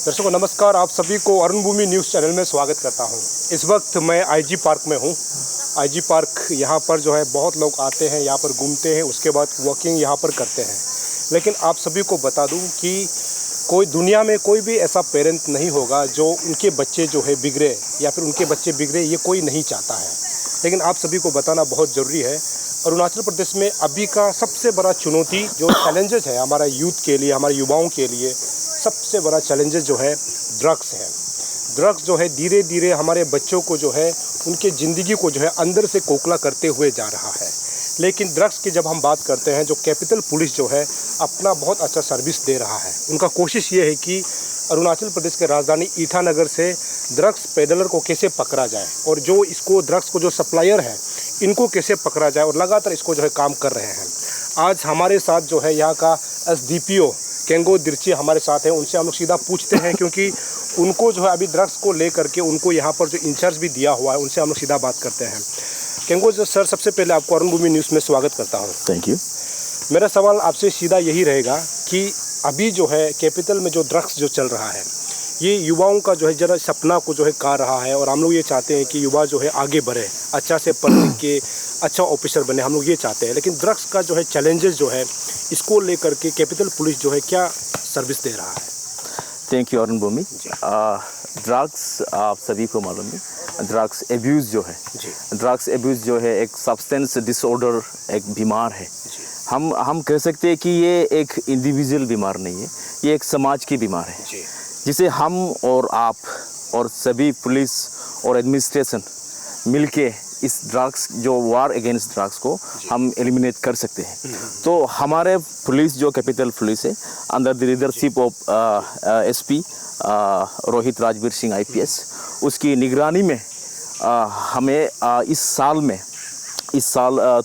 दर्शकों नमस्कार, आप सभी को अरुण भूमि न्यूज़ चैनल में स्वागत करता हूं। इस वक्त मैं आईजी पार्क में हूं। आईजी पार्क यहाँ पर जो है बहुत लोग आते हैं, यहाँ पर घूमते हैं, उसके बाद वॉकिंग यहाँ पर करते हैं। लेकिन आप सभी को बता दूं कि कोई दुनिया में कोई भी ऐसा पेरेंट नहीं होगा जो उनके बच्चे जो है बिगड़े या फिर उनके बच्चे बिगड़े, ये कोई नहीं चाहता है। लेकिन आप सभी को बताना बहुत ज़रूरी है, अरुणाचल प्रदेश में अभी का सबसे बड़ा चुनौती जो चैलेंजेस है हमारा यूथ के लिए, हमारे युवाओं के लिए सबसे बड़ा चैलेंजेस जो है ड्रग्स है। ड्रग्स जो है धीरे धीरे हमारे बच्चों को जो है उनके ज़िंदगी को जो है अंदर से खोखला करते हुए जा रहा है। लेकिन ड्रग्स की जब हम बात करते हैं, जो कैपिटल पुलिस जो है अपना बहुत अच्छा सर्विस दे रहा है। उनका कोशिश ये है कि अरुणाचल प्रदेश के राजधानी ईटानगर से ड्रग्स पेडलर को कैसे पकड़ा जाए और जो इसको ड्रग्स को जो सप्लायर है इनको कैसे पकड़ा जाए, और लगातार इसको जो है काम कर रहे हैं। आज हमारे साथ जो है यहाँ का SDPO केंगो दिर्ची हमारे साथ हैं। उनसे हम लोग सीधा पूछते हैं क्योंकि उनको जो है अभी ड्रग्स को लेकर के उनको यहाँ पर जो इंचार्ज भी दिया हुआ है, उनसे हम लोग सीधा बात करते हैं। केंगो सर, सबसे पहले आपको अरुण भूमि न्यूज़ में स्वागत करता हूँ। Thank you. मेरा सवाल आपसे सीधा यही रहेगा कि अभी जो है कैपिटल में जो ड्रग्स जो चल रहा है, ये युवाओं का जो है जरा सपना को जो है खा रहा है, और हम लोग ये चाहते हैं कि युवा जो है आगे बढ़े, अच्छा से पढ़ लिख के अच्छा ऑफिसर बने, हम लोग ये चाहते हैं। लेकिन ड्रग्स का जो है चैलेंजेस जो है इसको लेकर के कैपिटल पुलिस जो है क्या सर्विस दे रहा है? Thank you Arun Bhoomi. ड्रग्स आप सभी को मालूम है, ड्रग्स एब्यूज़ जो है, ड्रग्स एब्यूज़ जो है एक सब्सटेंस डिसऑर्डर, एक बीमार है। हम कह सकते हैं कि ये एक इंडिविजुअल बीमार नहीं है, ये एक समाज की बीमार है जिसे हम और आप और सभी पुलिस और एडमिनिस्ट्रेशन मिलके इस ड्रग्स जो वार अगेंस्ट ड्रग्स को हम एलिमिनेट कर सकते हैं। तो हमारे पुलिस जो कैपिटल पुलिस है, under the leadership of SP Rohit Rajveer Singh IPS, उसकी निगरानी में हमें इस साल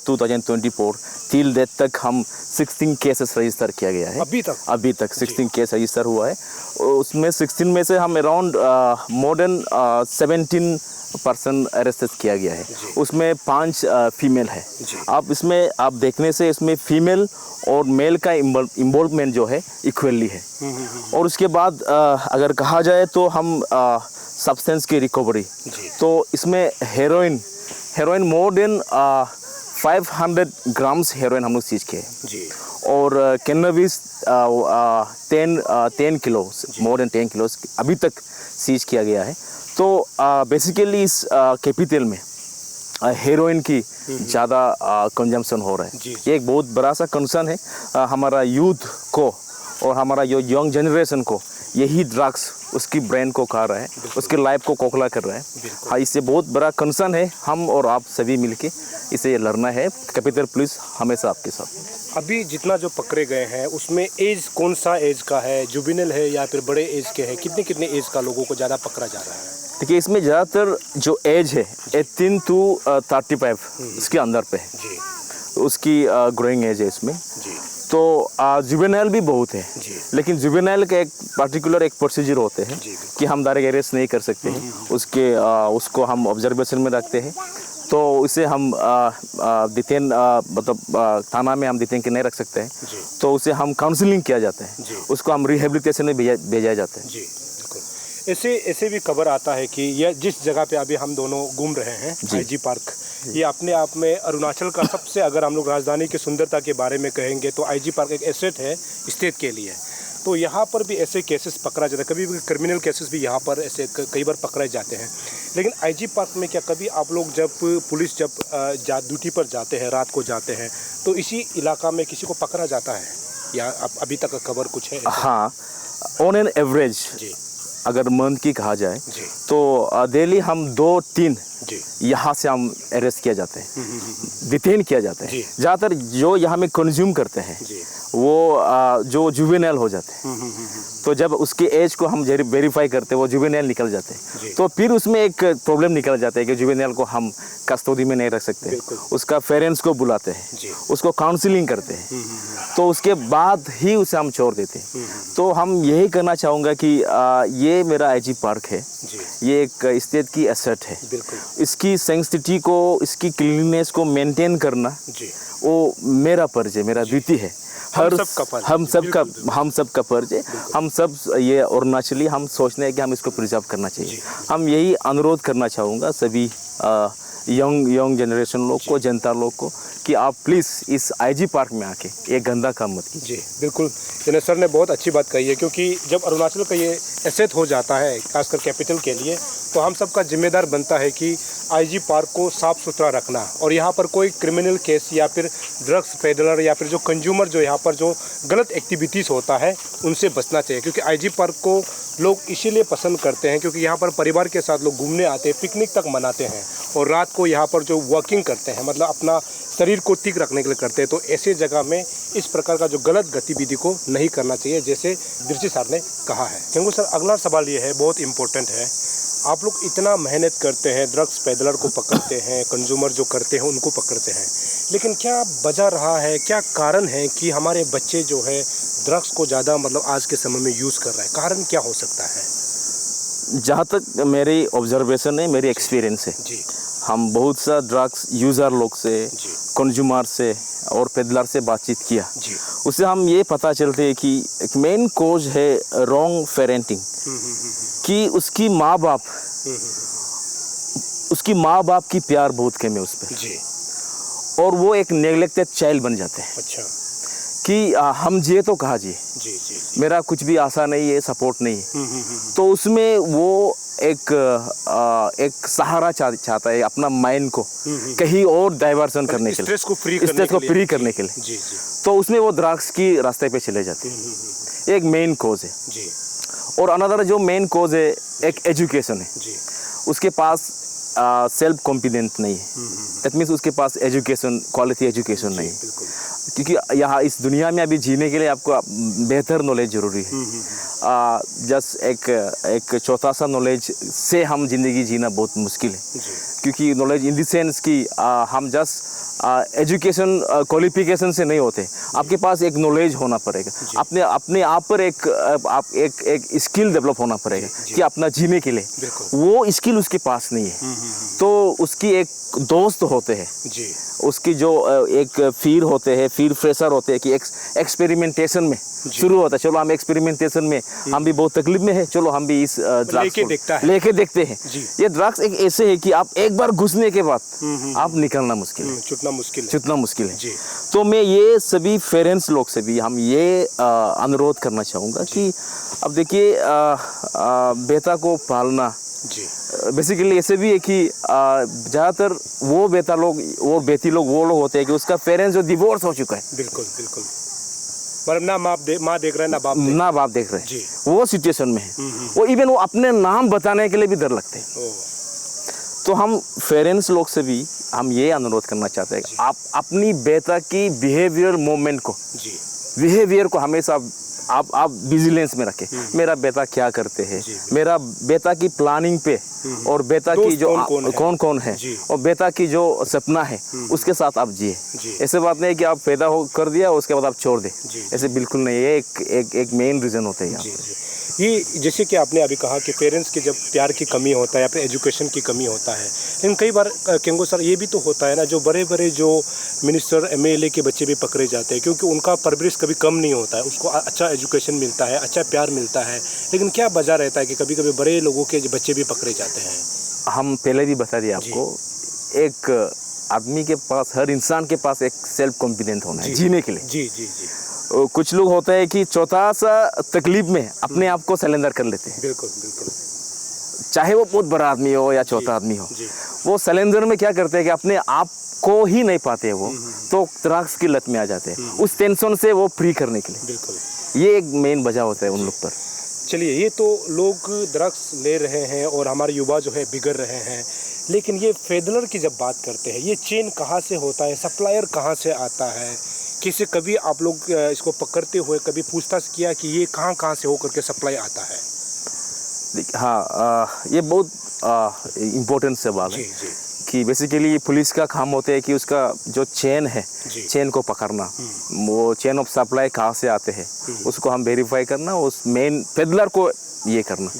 2024 टिल डेट तक हम 16 केसेस रजिस्टर किया गया है। अभी तक 16 केस रजिस्टर हुआ है। उसमें 16 में से हम अराउंड मोर देन 17% अरेस्ट किया गया है। उसमें 5 फीमेल है। आप देखने से इसमें फीमेल और मेल का इन्वॉल्वमेंट जो है इक्वली है। और उसके बाद अगर कहा जाए तो हम सब्सटेंस की रिकवरी, तो इसमें heroin more than 500 grams heroin हम लोग सीज किए और cannabis 10 kilo, more than 10 kilo अभी तक सीज किया गया है। तो बेसिकली इस कैपिटल में हेरोइन की ज़्यादा कंजम्पशन हो रहा है। ये एक बहुत बड़ा सा कंसर्न है हमारा यूथ को और हमारा जो यंग जनरेशन को। यही ड्रग्स उसकी ब्रेन को खा रहा है, उसकी लाइफ को खोखला कर रहा है। हाँ, इससे बहुत बड़ा कंसर्न है। हम और आप सभी मिलके इसे लड़ना है। कैपिटल पुलिस हमेशा आपके साथ। अभी जितना जो पकड़े गए हैं उसमें एज कौन सा एज का है, जुबिनल है या फिर बड़े एज के हैं? कितने एज का लोगों को ज़्यादा पकड़ा जा रहा है? देखिए, इसमें ज़्यादातर जो एज है 18 to 35 इसके अंदर पे है, उसकी ग्रोइंग एज है इसमें। तो जुवेनाइल भी बहुत है, लेकिन जुवेनाइल का एक पर्टिकुलर एक प्रोसीजर होते हैं कि हम डायरेक्ट अरेस्ट नहीं कर सकते हैं। उसको हम ऑब्जर्वेशन में रखते हैं। तो इसे हम डिटेन मतलब थाना में हम डिटेन के नहीं रख सकते हैं। तो उसे हम काउंसलिंग किया जाता है, उसको हम रिहेबिलिटेशन में भेजा जाता है। ऐसे भी खबर आता है कि यह जिस जगह पे अभी हम दोनों घूम रहे हैं, आईजी पार्क, ये अपने आप में अरुणाचल का सबसे, अगर हम लोग राजधानी की सुंदरता के बारे में कहेंगे तो आईजी पार्क एक एसेट है स्टेट के लिए। तो यहाँ पर भी ऐसे केसेस पकड़ा जाता है, कभी भी क्रिमिनल केसेस भी यहाँ पर ऐसे कई बार पकड़े जाते हैं। लेकिन आईजी पार्क में क्या कभी आप लोग जब पुलिस ड्यूटी पर जाते हैं, रात को जाते हैं, तो इसी इलाका में किसी को पकड़ा जाता है या अभी तक खबर कुछ है? हाँ, ऑन एन एवरेज अगर मंथ की कहा जाए तो डेली हम 2-3 यहाँ से हम अरेस्ट किया जाते हैं, डिटेन किया जाता है। ज़्यादातर जो यहाँ में कंज्यूम करते हैं वो जो जुवेनाइल हो जाते हैं। तो जब उसके एज को हम वेरीफाई करते हैं, वो जुवेनाइल निकल जाते हैं। तो फिर उसमें एक प्रॉब्लम निकल जाता है कि जुवेनाइल को हम कस्टडी में नहीं रख सकते। उसका पेरेंट्स को बुलाते हैं, उसको काउंसलिंग करते हैं, तो उसके बाद ही उसे हम छोड़ देते हैं। तो हम यही करना चाहूँगा कि ये मेरा आईजी पार्क है, ये एक स्टेट की एसेट है। इसकी सेंसिटिविटी को, इसकी क्लीननेस को मेंटेन करना वो मेरा फर्ज है, मेरा ड्यूटी है। हम सब का फर्ज है। हम सब ये अरुणाचली हम सोचते हैं कि हम इसको प्रिजर्व करना चाहिए। हम यही अनुरोध करना चाहूँगा सभी यंग जनरेशन लोग को, जनता लोग को, कि आप प्लीज़ इस आईजी पार्क में आके ये गंदा काम मत कीजिए। जी बिल्कुल, दिनेश सर ने बहुत अच्छी बात कही है, क्योंकि जब अरुणाचल का ये एसेट हो जाता है खासकर कैपिटल के लिए, तो हम सबका जिम्मेदार बनता है कि आईजी पार्क को साफ़ सुथरा रखना, और यहाँ पर कोई क्रिमिनल केस या फिर ड्रग्स पेडलर या फिर जो कंज्यूमर जो यहाँ पर जो गलत एक्टिविटीज़ होता है उनसे बचना चाहिए। क्योंकि आईजी पार्क को लोग इसीलिए पसंद करते हैं क्योंकि यहाँ पर परिवार के साथ लोग घूमने आते हैं, पिकनिक तक मनाते हैं, और रात को यहाँ पर जो वॉकिंग करते हैं, मतलब अपना शरीर को ठीक रखने के लिए करते हैं। तो ऐसे जगह में इस प्रकार का जो गलत गतिविधि को नहीं करना चाहिए, जैसे दृष्टि सर ने कहा है। केंगू सर, अगला सवाल ये है, बहुत इंपॉर्टेंट है। आप लोग इतना मेहनत करते हैं, ड्रग्स पेडलर को पकड़ते हैं, कंज्यूमर जो करते हैं उनको पकड़ते हैं, लेकिन क्या वजह रहा है, क्या कारण है कि हमारे बच्चे जो है ड्रग्स को ज़्यादा मतलब आज के समय में यूज़ कर रहा है? कारण क्या हो सकता है? जहाँ तक मेरी ऑब्जर्वेशन है, मेरी एक्सपीरियंस है जी, हम बहुत सा ड्रग्स यूज़र लोग से, कंज्यूमर से और पेडलर से बातचीत किया, उससे हम ये पता चलते हैं कि एक मेन कोज है रॉन्ग पेरेंटिंग, कि उसकी माँ बाप की प्यार बहुत कम है उस पर जी, और वो एक नेग्लेक्टेड चाइल्ड बन जाते हैं। अच्छा, कि हम जिए तो कहाँ जिए, जी जी, मेरा कुछ भी आशा नहीं है, सपोर्ट नहीं है। तो उसमें वो एक सहारा चाहता है अपना माइंड को कहीं और डाइवर्सन करने के लिए, स्ट्रेस को फ्री करने के लिए। जी जी, तो उसमें वो ड्रग्स की रास्ते पे चले जाते हैं। एक मेन कोज है जी, और अनदर जो मेन कोज है एक एजुकेशन है। जी, उसके पास सेल्फ कॉन्फिडेंट नहीं है, दैट मीन्स उसके पास एजुकेशन, क्वालिटी एजुकेशन नहीं है। बिल्कुल, क्योंकि यहाँ इस दुनिया में अभी जीने के लिए आपको बेहतर नॉलेज ज़रूरी है। जस्ट एक छोटा सा नॉलेज से हम ज़िंदगी जीना बहुत मुश्किल है, क्योंकि नॉलेज इन द सेंस कि हम जस्ट एजुकेशन क्वालिफिकेशन से नहीं होते, आपके पास एक नॉलेज होना पड़ेगा, अपने आप पर एक स्किल डेवलप होना पड़ेगा कि अपना जीने के लिए। वो स्किल उसके पास नहीं है, तो उसकी एक दोस्त होते हैं जी, उसकी जो एक फील होते हैं, फील फ्रेशर होते हैं कि एक्सपेरिमेंटेशन में शुरू होता है। चलो हम एक्सपेरिमेंटेशन में हम भी बहुत तकलीफ में है, चलो हम भी इस ड्रग्स लेके देखते हैं। ये ड्रग्स एक ऐसे है कि आप एक बार घुसने के बाद आप निकलना मुश्किल है, छूटना मुश्किल है। तो मैं ये सभी पेरेंट्स लोग से भी हम ये अनुरोध करना चाहूँगा कि अब देखिए बेटा को पालना बेसिकली ऐसे भी है कि ज़्यादातर वो बेटा लोग वो बेटी लोग वो लोग होते हैं कि उसका पेरेंट्स जो डिवोर्स हो चुका है, बिल्कुल बिल्कुल, मतलब ना माँ देख रहे हैं ना बाप देख रहे हैं, वो सिचुएशन में है। वो इवन वो अपने नाम बताने के लिए भी डर लगते हैं। तो हम पेरेंट्स लोग से भी हम ये अनुरोध करना चाहते हैं कि आप अपनी बेटा की बिहेवियर को हमेशा आप विजिलेंस में रखें। मेरा बेटा क्या करते हैं, मेरा बेटा की प्लानिंग पे और बेटा की जो कौन है और बेटा की जो सपना है उसके साथ आप जिए। ऐसे बात नहीं है कि आप पैदा हो कर दिया उसके बाद आप छोड़ दे, ऐसे बिल्कुल नहीं है। एक मेन रीज़न होता है यहाँ ये, जैसे कि आपने अभी कहा कि पेरेंट्स के जब प्यार की कमी होता है या फिर एजुकेशन की कमी होता है, लेकिन कई बार केंगो सर ये भी तो होता है ना, जो बड़े बड़े जो मिनिस्टर एमएलए के बच्चे भी पकड़े जाते हैं क्योंकि उनका परवरिश कभी कम नहीं होता है, उसको अच्छा एजुकेशन मिलता है, अच्छा प्यार मिलता है, लेकिन क्या वजह रहता है कि कभी कभी बड़े लोगों के बच्चे भी पकड़े जाते हैं? हम पहले भी बता दिए आपको, एक आदमी के पास, हर इंसान के पास एक सेल्फ कॉन्फिडेंट होना है जीने के लिए। जी जी जी, कुछ लोग होते हैं कि छोटा सा तकलीफ में अपने आप को सरेंडर कर लेते हैं। बिल्कुल बिल्कुल, चाहे वो बहुत बड़ा आदमी हो या छोटा आदमी हो, वो सरेंडर में क्या करते हैं कि अपने आप को ही नहीं पाते हैं वो, तो ड्रग्स की लत में आ जाते हैं उस टेंशन से वो फ्री करने के लिए। बिल्कुल, ये एक मेन वजह होता है उन लोग पर। चलिए, ये तो लोग ड्रग्स ले रहे हैं और हमारे युवा जो है बिगड़ रहे हैं, लेकिन ये पेडलर की जब बात करते हैं, ये चेन कहाँ से होता है, सप्लायर कहाँ से आता है? किसी कभी आप लोग इसको पकड़ते हुए कभी पूछताछ किया कि ये कहाँ से होकर के सप्लाई आता है? हाँ, ये बहुत इम्पोर्टेंट सवाल है कि बेसिकली पुलिस का काम होता है कि उसका जो चेन है, चेन को पकड़ना, वो चेन ऑफ सप्लाई कहाँ से आते हैं उसको हम वेरीफाई करना, उस मेन पेडलर को ये करना,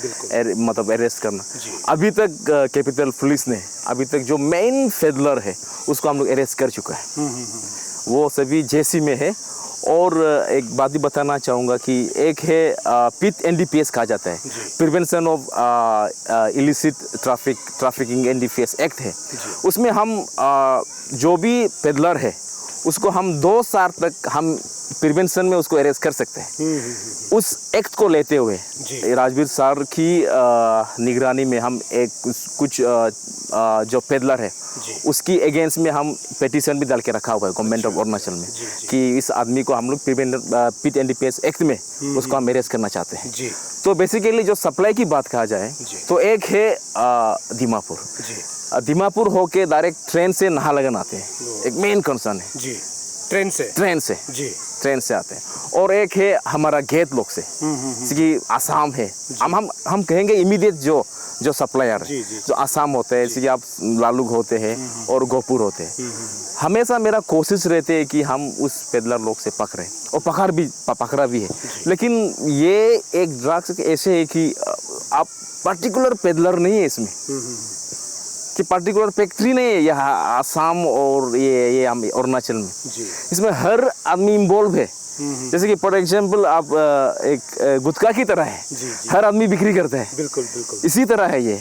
मतलब अरेस्ट करना। अभी तक कैपिटल पुलिस ने अभी तक जो मेन पेडलर है उसको हम लोग अरेस्ट कर चुका है। वो सभी जेसी में है और एक बात भी बताना चाहूँगा कि एक है पिट NDPS कहा जाता है, prevention of illicit trafficking NDPS act है। उसमें हम जो भी पेडलर है उसको हम 2 साल तक हम प्रिवेंशन में उसको अरेस्ट कर सकते हैं। उस एक्ट को लेते हुए राजवीर सर की निगरानी में हम एक कुछ जो पेडलर है उसकी अगेंस्ट में हम पेटिशन भी डाल के रखा हुआ है गवर्नमेंट ऑफ अरुणाचल में कि इस आदमी को हम लोग पिट NDPS एक्ट में उसको हम अरेस्ट करना चाहते हैं। तो बेसिकली जो सप्लाई की बात कहा जाए तो एक है दीमापुर होके डायरेक्ट ट्रेन से नाहरलगुन आते हैं, एक मेन कंसर्न है जी। ट्रेन से आते हैं। और एक है हमारा गेट लोग से कि आसाम है, हम कहेंगे इमीडिएट जो सप्लायर है जो आसाम होते हैं, जैसे कि आप लालुग होते हैं और गोपुर होते हैं। हमेशा मेरा कोशिश रहती है कि हम उस पेडलर लोग से पकड़ें और पकड़ा भी है। लेकिन ये एक ड्रग्स ऐसे है कि आप पर्टिकुलर पेडलर नहीं है इसमें, कि पर्टिकुलर फैक्ट्री नहीं है यहाँ आसाम और ये अरुणाचल में। इसमें हर आदमी इन्वॉल्व है। जैसे कि फॉर एग्जांपल आप एक गुटखा की तरह है, हर आदमी बिक्री करते हैं, बिल्कुल इसी तरह है ये।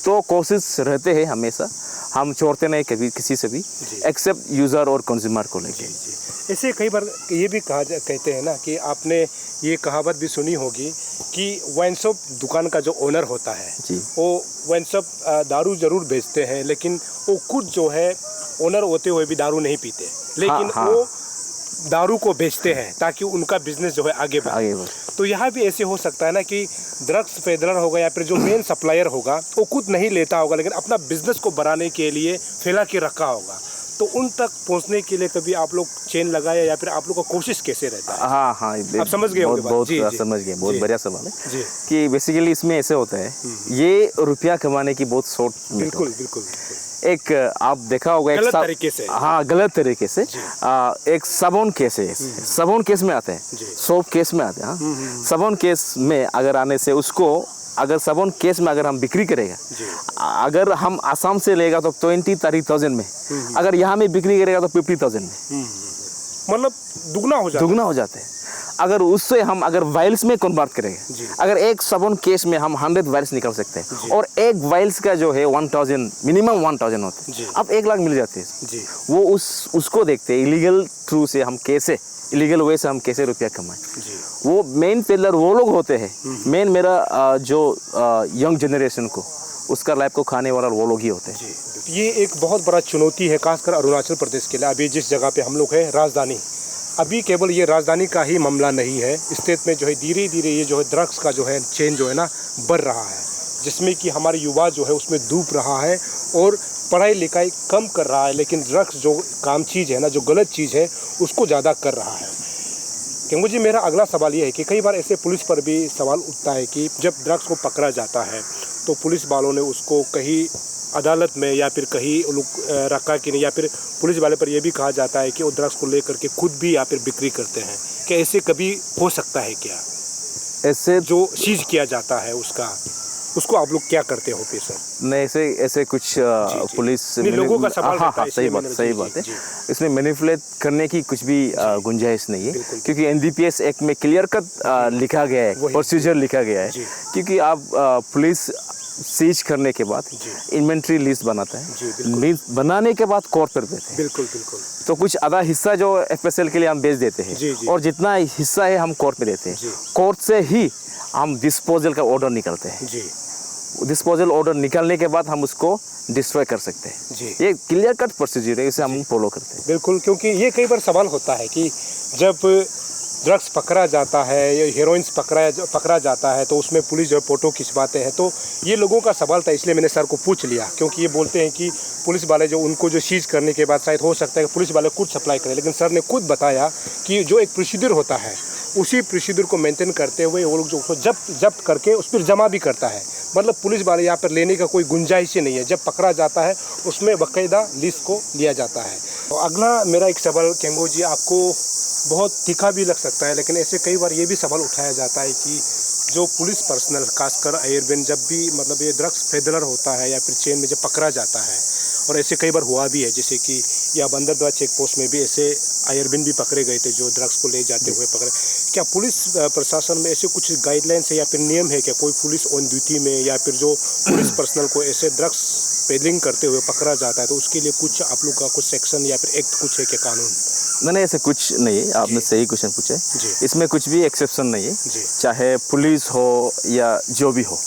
तो कोशिश रहते हैं हमेशा, हम छोड़ते नहीं कभी किसी से भी, एक्सेप्ट यूज़र और कंज्यूमर को लेके। ऐसे कई बार ये भी कहते हैं ना कि आपने ये कहावत भी सुनी होगी कि वाइन शॉप दुकान का जो ओनर होता है वो वाइन शॉप दारू जरूर बेचते हैं, लेकिन वो खुद जो है ओनर होते हुए भी दारू नहीं पीते, लेकिन वो दारू को बेचते हैं ताकि उनका बिजनेस जो है आगे बढ़े। तो यहाँ भी ऐसे हो सकता है ना कि ड्रग्स पेडलर होगा या फिर जो मेन सप्लायर होगा वो खुद नहीं लेता होगा, लेकिन अपना बिजनेस को बढ़ाने के लिए फैला के रखा होगा। तो उन तक पहुंचने के लिए कभी आप लोग चेन लगाया या फिर आप लोग का कोशिश कैसे रहता है? हाँ, आप समझ गए होंगे। बहुत समझ गए, बहुत बढ़िया सवाल है कि बेसिकली इसमें ऐसे होता है, ये रुपया कमाने की बहुत शॉर्ट, बिल्कुल एक आप देखा होगा गलत तरीके से, गलत तरीके से एक सबोन केस है, सबोन केस में आते हैं, सोप केस में आते हैं। सबोन केस में अगर आने से उसको अगर सबोन केस में अगर हम बिक्री करेगा, अगर हम आसाम से लेगा तो 20-30,000 में, अगर यहाँ में बिक्री करेगा तो 50,000 में, मतलब दुगना हो जाते हैं। अगर उससे हम अगर वाइल्स में कन्वर्ट करेंगे, अगर एक सबोन केस में हम 100 वाइल्स निकाल सकते हैं और एक वाइल्स का जो है 1000 मिनिमम 1000 होते हैं, अब 1 लाख मिल जाते हैं। वो उसको देखते हैं इलीगल थ्रू से हम कैसे इलीगल वे से हम कैसे रुपया कमाएं। वो मेन पेडलर वो लोग होते हैं, मेन मेरा जो यंग जनरेशन को उसका लाइफ को खाने वाला वो लोग ही होते हैं। ये एक बहुत बड़ा चुनौती है खासकर अरुणाचल प्रदेश के लिए। अभी जिस जगह पे हम लोग हैं राजधानी, अभी केवल ये राजधानी का ही मामला नहीं है, स्टेट में जो है धीरे धीरे ये जो है ड्रग्स का जो है चेन जो है ना बढ़ रहा है, जिसमें कि हमारे युवा जो है उसमें डूब रहा है और पढ़ाई लिखाई कम कर रहा है, लेकिन ड्रग्स जो काम चीज़ है ना, जो गलत चीज़ है उसको ज़्यादा कर रहा है। कि मुझे मेरा अगला सवाल ये है कि कई बार ऐसे पुलिस पर भी सवाल उठता है कि जब ड्रग्स को पकड़ा जाता है तो पुलिस वालों ने उसको कहीं अदालत में या फिर कहीं रखा कि नहीं, या फिर पुलिस वाले पर यह भी कहा जाता है कि वो ड्रग्स को लेकर के खुद भी या फिर बिक्री करते हैं। क्या ऐसे कभी हो सकता है क्या? ऐसे जो सीज किया जाता है उसको आप लोग क्या करते हो फिर सर? नहीं, ऐसे कुछ पुलिस लोगों का सवाल हाँ, सही बात है। इसमें मैनिपुलेट करने की कुछ भी गुंजाइश नहीं है, क्योंकि NDPS एक्ट में क्लियर कट लिखा गया है, प्रोसीजर लिखा गया है। क्योंकि आप पुलिस सीज करने के बाद इन्वेंट्री लिस्ट बनाता है, लिस्ट बनाने के बाद कोर्ट पर देते हैं। बिल्कुल। तो कुछ आधा हिस्सा जो FSL के लिए हम बेच देते हैं और जितना हिस्सा है हम कोर्ट में देते हैं। कोर्ट से ही हम डिस्पोजल का ऑर्डर निकलते हैं। डिस्पोजल ऑर्डर निकालने के बाद हम उसको डिस्ट्रॉय कर सकते हैं। ये क्लियर कट प्रोसीजर है, इसे हम फॉलो करते हैं। बिल्कुल, क्योंकि ये कई बार सवाल होता है कि जब ड्रग्स पकड़ा जाता है या हेरोइंस पकड़ा जाता है तो उसमें पुलिस जो फ़ोटो खिंचवाते हैं। तो ये लोगों का सवाल था, इसलिए मैंने सर को पूछ लिया, क्योंकि ये बोलते हैं कि पुलिस वाले जो उनको जो सीज करने के बाद शायद हो सकता है कि पुलिस वाले खुद सप्लाई करें, लेकिन सर ने खुद बताया कि जो एक प्रोसीजर होता है उसी प्रोसीजर को मेंटेन करते हुए वो लोग जो उसको जब्त करके उस पर जमा भी करता है। मतलब पुलिस वाले यहाँ पर लेने का कोई गुंजाइश ही नहीं है। जब पकड़ा जाता है उसमें बाकायदा लिस्ट को लिया जाता है। तो अगला मेरा एक सवाल केम्बो जी, आपको बहुत तीखा भी लग सकता है, लेकिन ऐसे कई बार ये भी सवाल उठाया जाता है कि जो पुलिस पर्सनल खासकर एयरबैन जब भी मतलब ये ड्रग्स पेडलर होता है या फिर चेन में जब पकड़ा जाता है और ऐसे कई बार हुआ भी है, जैसे कि या बंदरदुआ चेक पोस्ट में भी ऐसे आयरबिन भी पकड़े गए थे जो ड्रग्स को ले जाते हुए पकड़े। क्या पुलिस प्रशासन में ऐसे कुछ गाइडलाइंस है या फिर नियम है क्या, कोई पुलिस ऑन ड्यूटी में या फिर जो पुलिस पर्सनल को ऐसे ड्रग्स पेडलिंग करते हुए पकड़ा जाता है तो उसके लिए कुछ आप लोग का कुछ सेक्शन या फिर एक्ट कुछ है क्या, कानून? नहीं, ऐसे कुछ नहीं है। आपने सही क्वेश्चन पूछा है। इसमें कुछ भी एक्सेप्शन नहीं है, चाहे पुलिस हो या जो भी हो।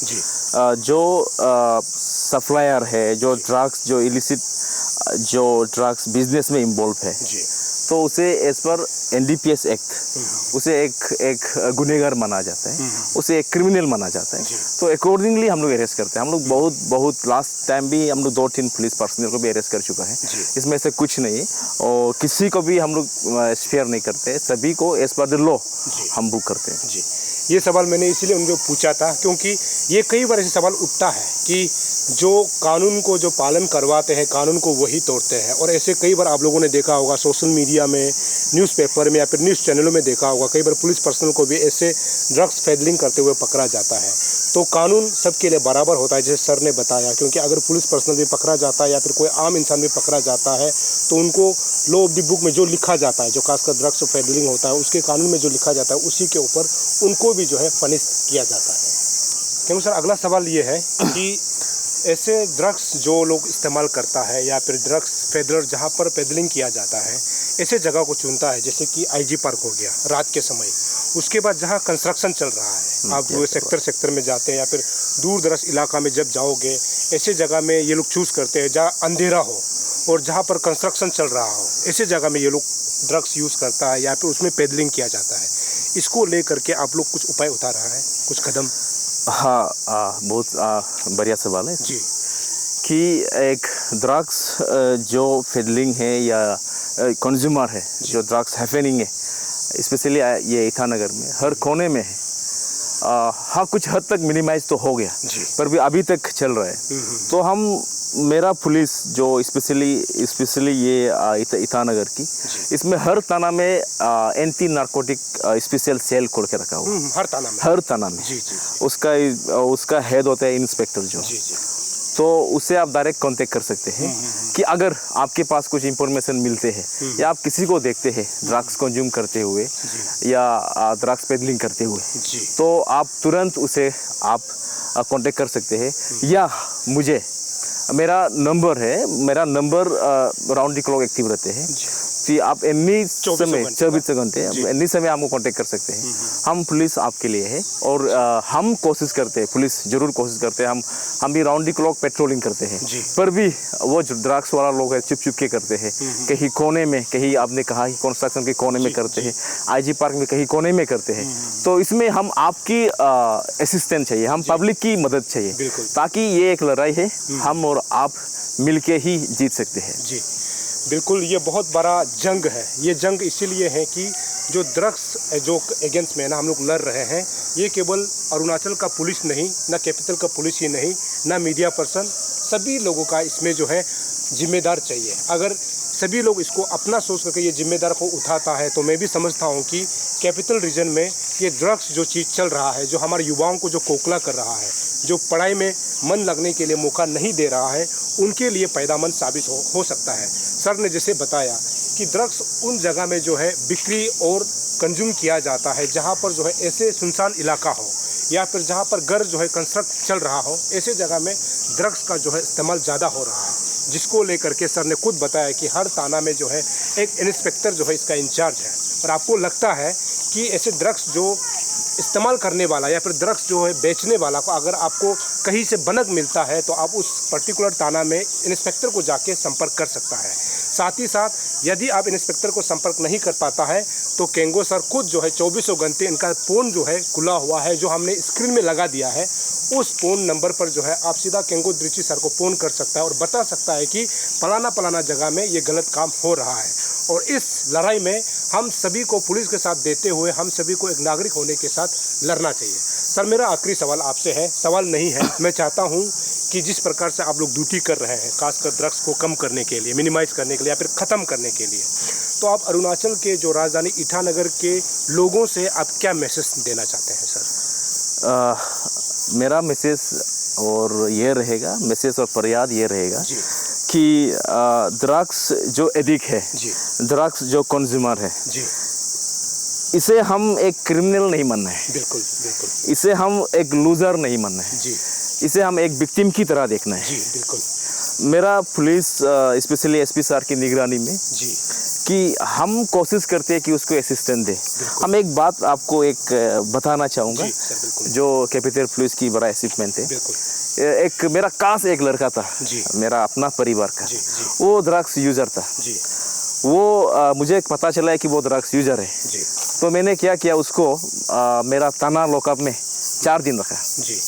जो सप्लायर है, जो ड्रग्स, जो इलिसिट जो ड्रग्स बिजनेस में इन्वॉल्व है, तो उसे एज पर NDPS एक्ट उसे एक गुनहगार माना जाता है, उसे एक क्रिमिनल माना जाता है। तो अकॉर्डिंगली हम लोग अरेस्ट करते हैं। हम लोग बहुत लास्ट टाइम भी हम लोग 2-3 पुलिस पर्सनल को भी अरेस्ट कर चुका है। इसमें से कुछ नहीं है और किसी को भी हम लोग स्पेयर नहीं करते, सभी को एज पर द लॉ हम बुक करते हैं। ये सवाल मैंने इसीलिए उनको पूछा था क्योंकि ये कई बार ऐसे सवाल उठता है कि जो कानून को जो पालन करवाते हैं कानून को वही तोड़ते हैं, और ऐसे कई बार आप लोगों ने देखा होगा सोशल मीडिया में, न्यूज़पेपर में या फिर न्यूज़ चैनलों में देखा होगा, कई बार पुलिस पर्सनल को भी ऐसे ड्रग्स पेडलिंग करते हुए पकड़ा जाता है। तो कानून सबके लिए बराबर होता है जैसे सर ने बताया, क्योंकि अगर पुलिस पर्सनल भी पकड़ा जाता है या फिर कोई आम इंसान भी पकड़ा जाता है तो उनको लॉ ऑफ द बुक में जो लिखा जाता है, जो खासकर ड्रग्स पेडलिंग होता है उसके कानून में जो लिखा जाता है उसी के ऊपर उनको भी जो है पनिश किया जाता है। क्योंकि सर अगला सवाल ये है कि ऐसे ड्रग्स जो लोग इस्तेमाल करता है या फिर ड्रग्स पेडलर जहाँ पर पेडलिंग किया जाता है ऐसे जगह को चुनता है, जैसे कि IG पार्क हो गया रात के समय, उसके बाद जहाँ कंस्ट्रक्शन चल रहा है, आप वो सेक्टर में जाते हैं या फिर दूर दराज इलाका में जब जाओगे ऐसे जगह में ये लोग चूज़ करते हैं जहाँ अंधेरा हो और जहाँ पर कंस्ट्रक्शन चल रहा हो, ऐसे जगह में ये लोग ड्रग्स यूज़ करता है या फिर उसमें पेडलिंग किया जाता है। इसको लेकर के आप लोग कुछ उपाय उठा रहा है, कुछ कदम? हाँ, बहुत बढ़िया सवाल है जी कि एक ड्रग्स जो पेडलिंग है या कंज्यूमर है, जो ड्रग्स हैपनिंग है, स्पेशली ये ईटानगर में हर कोने में है। हाँ, कुछ हद तक मिनिमाइज तो हो गया पर भी अभी तक चल रहा है। तो मेरा पुलिस जो स्पेशली ये ईटानगर की, इसमें हर थाना में एंटी नार्कोटिक स्पेशल सेल खोल के रखा हुआ। हर थाना में उसका हेड होता है इंस्पेक्टर जो। तो उससे आप डायरेक्ट कांटेक्ट कर सकते हैं कि अगर आपके पास कुछ इंफॉर्मेशन मिलते हैं या आप किसी को देखते हैं ड्रग्स कंज्यूम करते हुए या ड्रग्स पेडलिंग करते हुए, तो आप तुरंत उसे आप कांटेक्ट कर सकते हैं। या मेरा number round the clock active रहते हैं कि आप एनी समय 24 घंटे एनी समय हमको कांटेक्ट कर सकते हैं। हम पुलिस आपके लिए है और हम कोशिश करते हैं, पुलिस जरूर कोशिश करते हैं, हम भी राउंड द क्लॉक पेट्रोलिंग करते हैं। पर भी वो जो ड्रग्स वाला लोग है चुप के करते हैं, कहीं कोने में, कहीं आपने कहा कि कंस्ट्रक्शन के कोने में करते हैं, IG पार्क में कहीं कोने में करते हैं। तो इसमें हम आपकी असिस्टेंस चाहिए, हम पब्लिक की मदद चाहिए, ताकि ये एक लड़ाई है हम और आप मिलके ही जीत सकते हैं। जी बिल्कुल, ये बहुत बड़ा जंग है। ये जंग इसीलिए है कि जो ड्रग्स जो अगेंस्ट में ना हम लोग लड़ रहे हैं, ये केवल अरुणाचल का पुलिस नहीं, ना कैपिटल का पुलिस ही नहीं, ना मीडिया पर्सन, सभी लोगों का इसमें जो है जिम्मेदार चाहिए। अगर सभी लोग इसको अपना सोच करके ये जिम्मेदार को उठाता है तो मैं भी समझता हूँ कि कैपिटल रीजन में ये ड्रग्स जो चीज़ चल रहा है, जो हमारे युवाओं को जो खोखला कर रहा है, जो पढ़ाई में मन लगने के लिए मौका नहीं दे रहा है, उनके लिए फ़ायदेमंद साबित हो सकता है। सर ने जैसे बताया कि ड्रग्स उन जगह में जो है बिक्री और कंज्यूम किया जाता है जहाँ पर जो है ऐसे सुनसान इलाका हो या फिर जहाँ पर घर जो है कंस्ट्रक्ट चल रहा हो, ऐसे जगह में ड्रग्स का जो है इस्तेमाल ज़्यादा हो रहा है, जिसको लेकर के सर ने खुद बताया कि हर थाना में जो है एक इंस्पेक्टर जो है इसका इंचार्ज है। और आपको लगता है कि ऐसे ड्रग्स जो इस्तेमाल करने वाला या फिर ड्रग्स जो है बेचने वाला को अगर आपको कहीं से बनक मिलता है तो आप उस पर्टिकुलर थाना में इंस्पेक्टर को जाके संपर्क कर सकता है। साथ ही साथ यदि आप इंस्पेक्टर को संपर्क नहीं कर पाता है तो केंगो सर खुद जो है 24 घंटे इनका फ़ोन जो है खुला हुआ है, जो हमने स्क्रीन में लगा दिया है। उस फ़ोन नंबर पर जो है आप सीधा केंगो दृष्टि सर को फ़ोन कर सकता है और बता सकता है कि फलाना जगह में ये गलत काम हो रहा है। और इस लड़ाई में हम सभी को पुलिस के साथ देते हुए हम सभी को एक नागरिक होने के साथ लड़ना चाहिए। सर मेरा आखिरी सवाल आपसे है, सवाल नहीं है, मैं चाहता हूँ कि जिस प्रकार से आप लोग ड्यूटी कर रहे हैं खासकर ड्रग्स को कम करने के लिए, मिनिमाइज़ करने के लिए या फिर ख़त्म करने के लिए, तो आप अरुणाचल के जो राजधानी ईटानगर के लोगों से आप क्या मैसेज देना चाहते हैं सर? मेरा मैसेज और ये रहेगा, मैसेज और फरियाद ये रहेगा कि ड्रग्स जो एडिक्ट है, जी ड्रग्स जो कंज्यूमर है, जी इसे हम एक क्रिमिनल नहीं मानना है, बिल्कुल बिल्कुल इसे हम एक लूजर नहीं मानना है, जी इसे हम एक विक्टिम की तरह देखना है। जी बिल्कुल मेरा पुलिस स्पेशली एसपी सर की निगरानी में जी कि हम कोशिश करते हैं कि उसको असिस्टेंट दे। हम एक बात आपको एक बताना चाहूँगा जी सर बिल्कुल जो कैपिटल पुलिस की बड़ा अचीवमेंट है। बिल्कुल एक मेरा खास एक लड़का था, जी मेरा अपना परिवार का, जी जी वो ड्रग्स यूज़र था। जी वो मुझे पता चला है कि वो ड्रग्स यूज़र है, जी तो मैंने क्या किया, उसको मेरा थाना लॉकअप में 4 दिन रखा। जी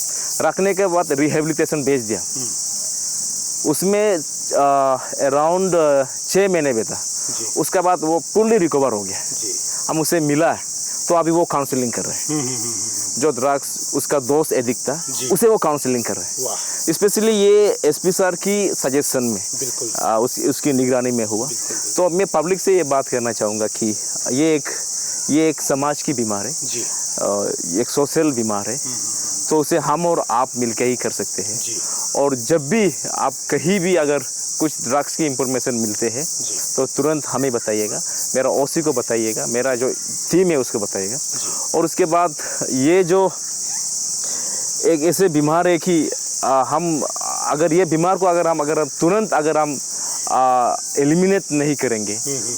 रखने के बाद रिहेबिलिटेशन भेज दिया। उसमें अराउंड 6 महीने में था। जी उसके बाद वो फुल्ली रिकवर हो गया। जी हम उसे मिला तो अभी वो काउंसलिंग कर रहे हैं। जो ड्रग्स उसका दोस्त एडिक्ट था जी। उसे वो काउंसलिंग कर रहे हैं। वाह स्पेशली ये एसपी सर की सजेशन में बिल्कुल उसकी निगरानी में हुआ। बिल्कुल तो मैं पब्लिक से ये बात करना चाहूँगा कि ये एक समाज की बीमार है, जी एक सोशल बीमार है, तो उसे हम और आप मिलकर ही कर सकते हैं। जी और जब भी आप कहीं भी अगर कुछ ड्रग्स की इंफॉर्मेशन मिलते हैं जी तो तुरंत हमें बताइएगा, मेरा ओसी को बताइएगा, मेरा जो टीम है उसको बताइएगा। जी और उसके बाद ये जो एक ऐसे बीमार है कि हम अगर ये बीमार को अगर हम तुरंत एलिमिनेट नहीं करेंगे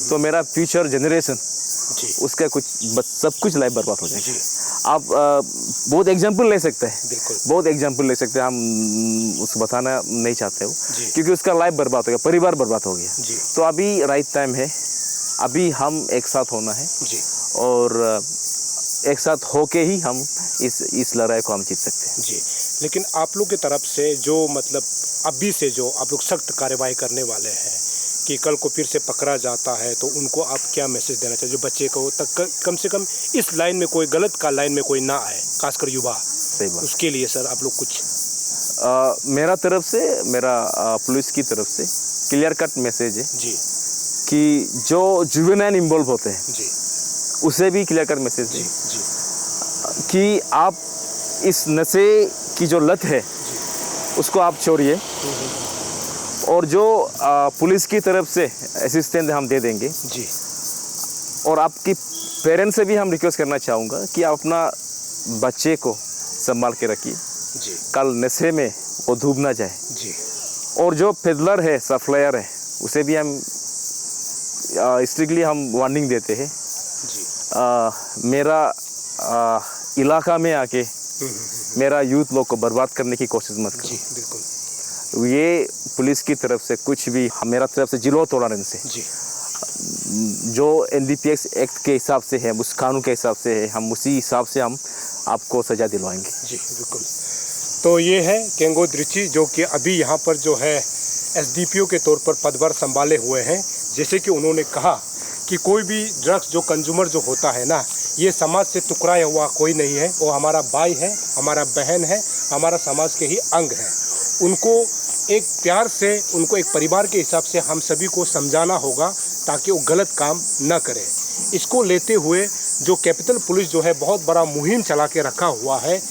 तो मेरा फ्यूचर जनरेशन जी उसका सब कुछ लाइफ बर्बाद हो जाएगा। जी आप बहुत एग्जाम्पल ले सकते हैं, बिल्कुल बहुत एग्जाम्पल ले सकते हैं। हम उसको बताना नहीं चाहते हो जी क्योंकि उसका लाइफ बर्बाद हो गया, परिवार बर्बाद हो गया। जी तो अभी राइट टाइम है, अभी हम एक साथ होना है जी और एक साथ होके ही हम इस लड़ाई को हम जीत सकते हैं। जी लेकिन आप लोग की तरफ से जो मतलब अभी से जो आप लोग सख्त कार्रवाई करने वाले हैं कि कल को फिर से पकड़ा जाता है तो उनको आप क्या मैसेज देना चाहिए, जो बच्चे को तक कम से कम इस लाइन में कोई गलत का लाइन में कोई ना आए, खासकर युवा, सही बात। उसके लिए सर आप लोग कुछ मेरा तरफ से, मेरा पुलिस की तरफ से क्लियर कट मैसेज है जी कि जो जुवेनाइल इन्वॉल्व होते हैं जी उसे भी क्लियर कट मैसेज जी है जी कि आप इस नशे की जो लत है उसको आप छोड़िए। और जो पुलिस की तरफ से असिस्टेंट हम दे देंगे। जी और आपकी पेरेंट्स से भी हम रिक्वेस्ट करना चाहूँगा कि आप अपना बच्चे को संभाल के रखिए, जी कल नशे में वो डूब ना जाए। जी और जो पेडलर है, सप्लायर है, उसे भी हम स्ट्रिक्टली हम वार्निंग देते हैं। जी मेरा इलाका में आके मेरा यूथ लोग को बर्बाद करने की कोशिश मत जी करो। बिल्कुल ये पुलिस की तरफ से कुछ भी मेरा तरफ से जीरो टॉलरेंस है। जी जो एनडीपीएस एक्ट के हिसाब से है, उस कानून के हिसाब से है, हम उसी हिसाब से हम आपको सजा दिलवाएंगे। जी बिल्कुल। तो ये है केंगो दृची जो कि अभी यहाँ पर जो है एसडीपीओ के तौर पर पदभार संभाले हुए हैं। जैसे कि उन्होंने कहा कि कोई भी ड्रग्स जो कंज्यूमर जो होता है ना, ये समाज से टुकराया हुआ कोई नहीं है, वो हमारा भाई है, हमारा बहन है, हमारा समाज के ही अंग है। उनको एक प्यार से, उनको एक परिवार के हिसाब से हम सभी को समझाना होगा ताकि वो गलत काम न करे। इसको लेते हुए जो कैपिटल पुलिस जो है बहुत बड़ा मुहिम चला के रखा हुआ है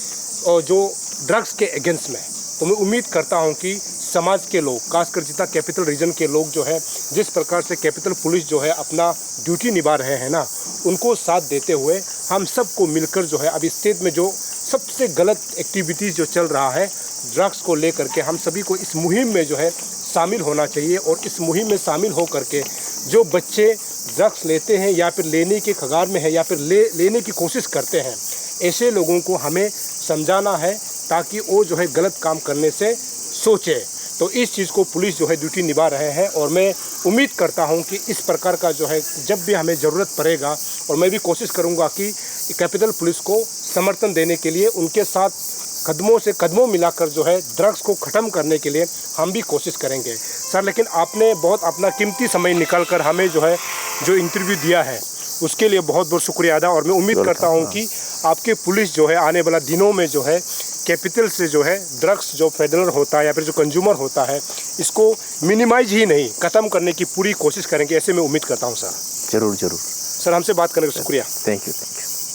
और जो ड्रग्स के अगेंस्ट में, तो मैं उम्मीद करता हूं कि समाज के लोग, खासकर जितना कैपिटल रीजन के लोग जो है, जिस प्रकार से कैपिटल पुलिस जो है अपना ड्यूटी निभा रहे हैं ना, उनको साथ देते हुए हम सबको मिलकर जो है अभी स्टेट में जो सबसे गलत एक्टिविटीज़ जो चल रहा है ड्रग्स को लेकर के, हम सभी को इस मुहिम में जो है शामिल होना चाहिए। और इस मुहिम में शामिल हो करके जो बच्चे ड्रग्स लेते हैं या फिर लेने के कगार में है या फिर लेने की कोशिश करते हैं, ऐसे लोगों को हमें समझाना है ताकि वो जो है गलत काम करने से सोचे। तो इस चीज़ को पुलिस जो है ड्यूटी निभा रहे हैं और मैं उम्मीद करता हूं कि इस प्रकार का जो है जब भी हमें ज़रूरत पड़ेगा, और मैं भी कोशिश करूंगा कि कैपिटल पुलिस को समर्थन देने के लिए उनके साथ कदमों से कदमों मिलाकर जो है ड्रग्स को ख़त्म करने के लिए हम भी कोशिश करेंगे। सर, लेकिन आपने बहुत अपना कीमती समय निकाल कर हमें जो है जो इंटरव्यू दिया है उसके लिए बहुत बहुत शुक्रिया अदा। और मैं उम्मीद करता हूं कि आपके पुलिस जो है आने वाला दिनों में जो है कैपिटल से जो है ड्रग्स जो पेडलर होता है या फिर जो कंज्यूमर होता है, इसको मिनिमाइज ही नहीं ख़त्म करने की पूरी कोशिश करेंगे, ऐसे मैं उम्मीद करता हूं। सर जरूर जरूर सर, हमसे बात करने का शुक्रिया। Thank you.